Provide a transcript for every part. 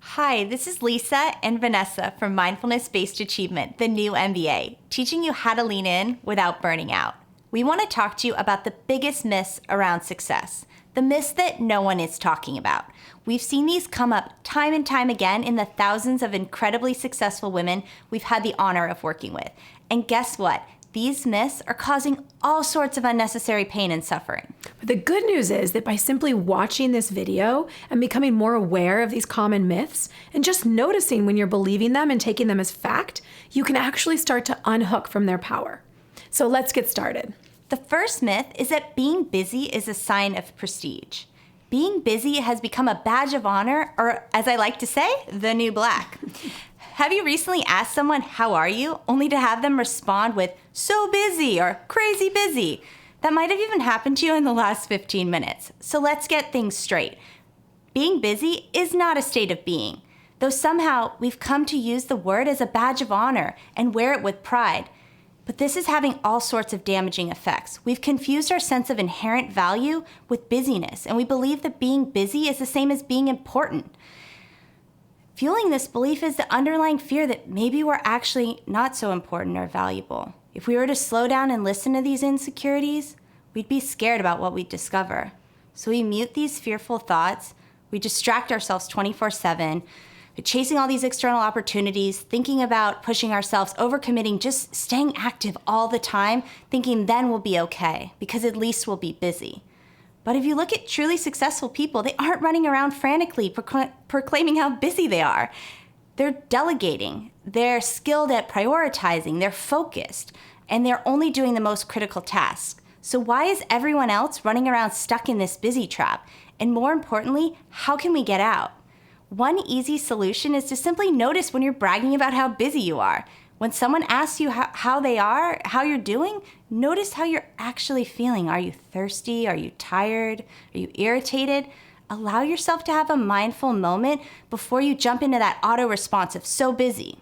Hi, this is Lisa and Vanessa from Mindfulness-Based Achievement, the new MBA, teaching you how to lean in without burning out. We want to talk to you about the biggest myths around success, the myths that no one is talking about. We've seen these come up time and time again in the thousands of incredibly successful women we've had the honor of working with. And guess what? These myths are causing all sorts of unnecessary pain and suffering. But the good news is that by simply watching this video and becoming more aware of these common myths and just noticing when you're believing them and taking them as fact, you can actually start to unhook from their power. So let's get started. The first myth is that being busy is a sign of prestige. Being busy has become a badge of honor, or as I like to say, the new black. Have you recently asked someone, "How are you?" only to have them respond with, "So busy," or "crazy busy"? That might have even happened to you in the last 15 minutes. So let's get things straight. Being busy is not a state of being, though somehow we've come to use the word as a badge of honor and wear it with pride. But this is having all sorts of damaging effects. We've confused our sense of inherent value with busyness, and we believe that being busy is the same as being important. Fueling this belief is the underlying fear that maybe we're actually not so important or valuable. If we were to slow down and listen to these insecurities, we'd be scared about what we'd discover. So we mute these fearful thoughts, we distract ourselves 24/7, we're chasing all these external opportunities, thinking about pushing ourselves, overcommitting, just staying active all the time, thinking then we'll be okay, because at least we'll be busy. But if you look at truly successful people, they aren't running around frantically proclaiming how busy they are. They're delegating, they're skilled at prioritizing, they're focused, and they're only doing the most critical tasks. So why is everyone else running around stuck in this busy trap? And more importantly, how can we get out? One easy solution is to simply notice when you're bragging about how busy you are. When someone asks you how they are, how you're doing, notice how you're actually feeling. Are you thirsty? Are you tired? Are you irritated? Allow yourself to have a mindful moment before you jump into that auto response of so busy.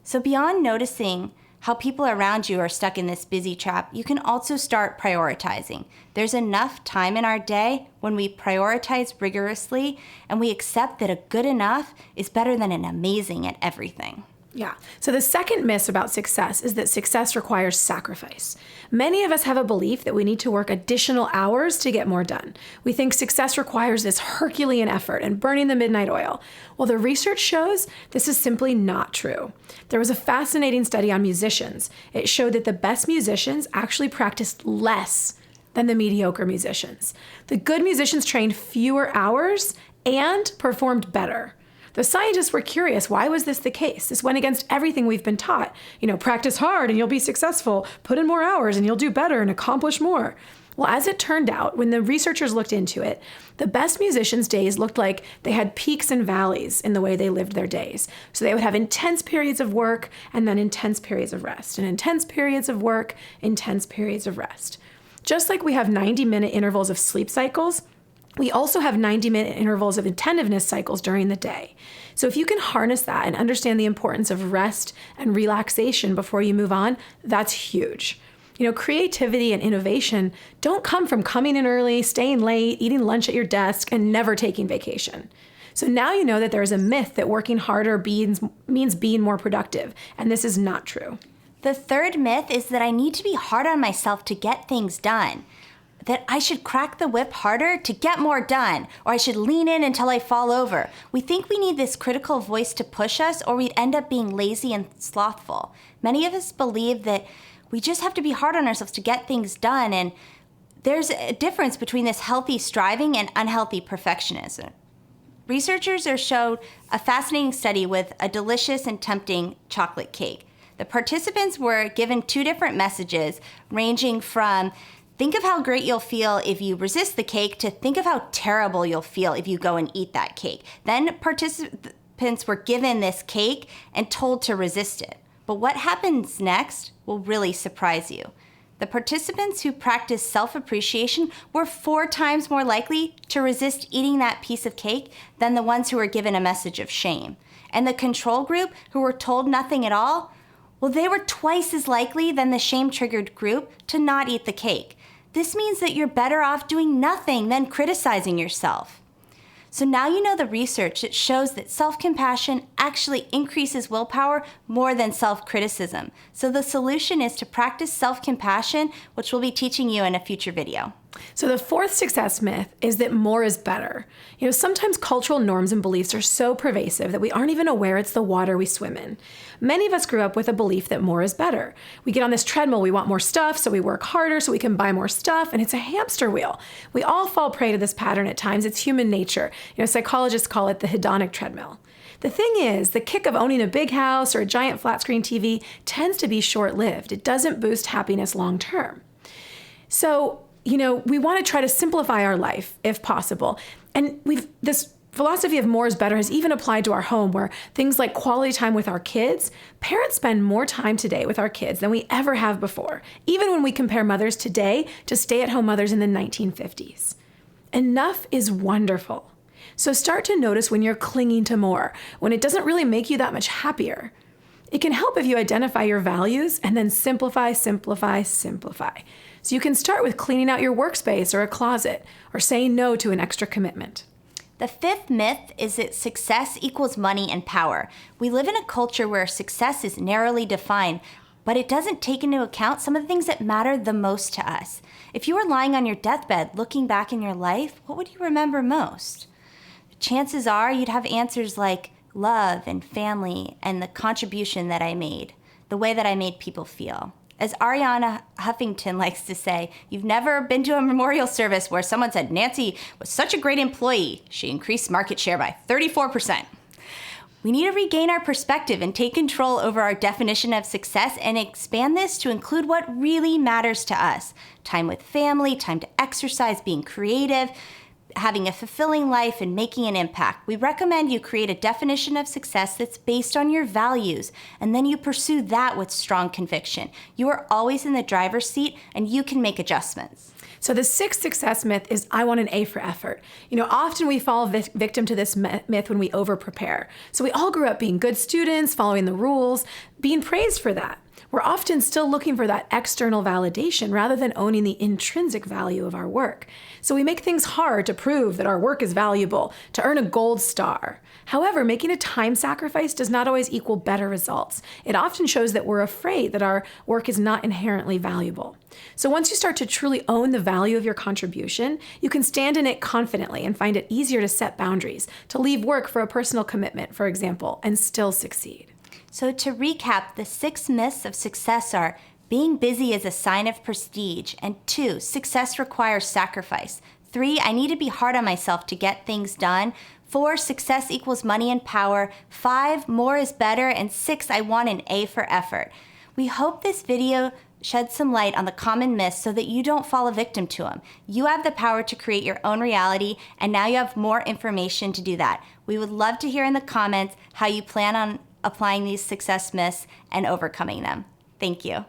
So beyond noticing how people around you are stuck in this busy trap, you can also start prioritizing. There's enough time in our day when we prioritize rigorously and we accept that a good enough is better than an amazing at everything. Yeah. So the second myth about success is that success requires sacrifice. Many of us have a belief that we need to work additional hours to get more done. We think success requires this Herculean effort and burning the midnight oil. Well, the research shows this is simply not true. There was a fascinating study on musicians. It showed that the best musicians actually practiced less than the mediocre musicians. The good musicians trained fewer hours and performed better. The scientists were curious, why was this the case? This went against everything we've been taught. Practice hard and you'll be successful. Put in more hours and you'll do better and accomplish more. Well, as it turned out, when the researchers looked into it, the best musicians' days looked like they had peaks and valleys in the way they lived their days. So they would have intense periods of work and then intense periods of rest, and intense periods of work, intense periods of rest. Just like we have 90-minute intervals of sleep cycles, we also have 90-minute intervals of attentiveness cycles during the day. So if you can harness that and understand the importance of rest and relaxation before you move on, that's huge. Creativity and innovation don't come from coming in early, staying late, eating lunch at your desk, and never taking vacation. So now you know that there is a myth that working harder means being more productive, and this is not true. The third myth is that I need to be hard on myself to get things done. That I should crack the whip harder to get more done, or I should lean in until I fall over. We think we need this critical voice to push us, or we'd end up being lazy and slothful. Many of us believe that we just have to be hard on ourselves to get things done, and there's a difference between this healthy striving and unhealthy perfectionism. Researchers have showed a fascinating study with a delicious and tempting chocolate cake. The participants were given two different messages, ranging from think of how great you'll feel if you resist the cake to think of how terrible you'll feel if you go and eat that cake. Then participants were given this cake and told to resist it. But what happens next will really surprise you. The participants who practiced self-appreciation were 4 times more likely to resist eating that piece of cake than the ones who were given a message of shame. And the control group, who were told nothing at all, well, they were twice as likely than the shame-triggered group to not eat the cake. This means that you're better off doing nothing than criticizing yourself. So now you know the research that shows that self-compassion actually increases willpower more than self-criticism. So the solution is to practice self-compassion, which we'll be teaching you in a future video. So the fourth success myth is that more is better. Sometimes cultural norms and beliefs are so pervasive that we aren't even aware it's the water we swim in. Many of us grew up with a belief that more is better. We get on this treadmill, we want more stuff, so we work harder so we can buy more stuff, and it's a hamster wheel. We all fall prey to this pattern at times. It's human nature. Psychologists call it the hedonic treadmill. The thing is, the kick of owning a big house or a giant flat screen TV tends to be short-lived. It doesn't boost happiness long-term. So, we want to try to simplify our life if possible. And this philosophy of more is better has even applied to our home, where things like quality time with our kids, parents spend more time today with our kids than we ever have before, even when we compare mothers today to stay-at-home mothers in the 1950s. Enough is wonderful. So start to notice when you're clinging to more, when it doesn't really make you that much happier. It can help if you identify your values and then simplify, simplify, simplify. So you can start with cleaning out your workspace or a closet, or saying no to an extra commitment. The fifth myth is that success equals money and power. We live in a culture where success is narrowly defined, but it doesn't take into account some of the things that matter the most to us. If you were lying on your deathbed looking back in your life, what would you remember most? Chances are you'd have answers like love and family and the contribution that I made, the way that I made people feel. As Ariana Huffington likes to say, you've never been to a memorial service where someone said, Nancy was such a great employee. She increased market share by 34%. We need to regain our perspective and take control over our definition of success and expand this to include what really matters to us. Time with family, time to exercise, being creative, having a fulfilling life, and making an impact. We recommend you create a definition of success that's based on your values, and then you pursue that with strong conviction. You are always in the driver's seat, and you can make adjustments. So the sixth success myth is I want an A for effort. Often we fall victim to this myth when we over-prepare. So we all grew up being good students, following the rules, being praised for that. We're often still looking for that external validation rather than owning the intrinsic value of our work. So we make things hard to prove that our work is valuable, to earn a gold star. However, making a time sacrifice does not always equal better results. It often shows that we're afraid that our work is not inherently valuable. So once you start to truly own the value of your contribution, you can stand in it confidently and find it easier to set boundaries, to leave work for a personal commitment, for example, and still succeed. So to recap, the 6 myths of success are: being busy is a sign of prestige, and 2, success requires sacrifice. 3, I need to be hard on myself to get things done. 4, success equals money and power. 5, more is better. And 6, I want an A for effort. We hope this video sheds some light on the common myths so that you don't fall a victim to them. You have the power to create your own reality, and now you have more information to do that. We would love to hear in the comments how you plan on applying these success myths and overcoming them. Thank you.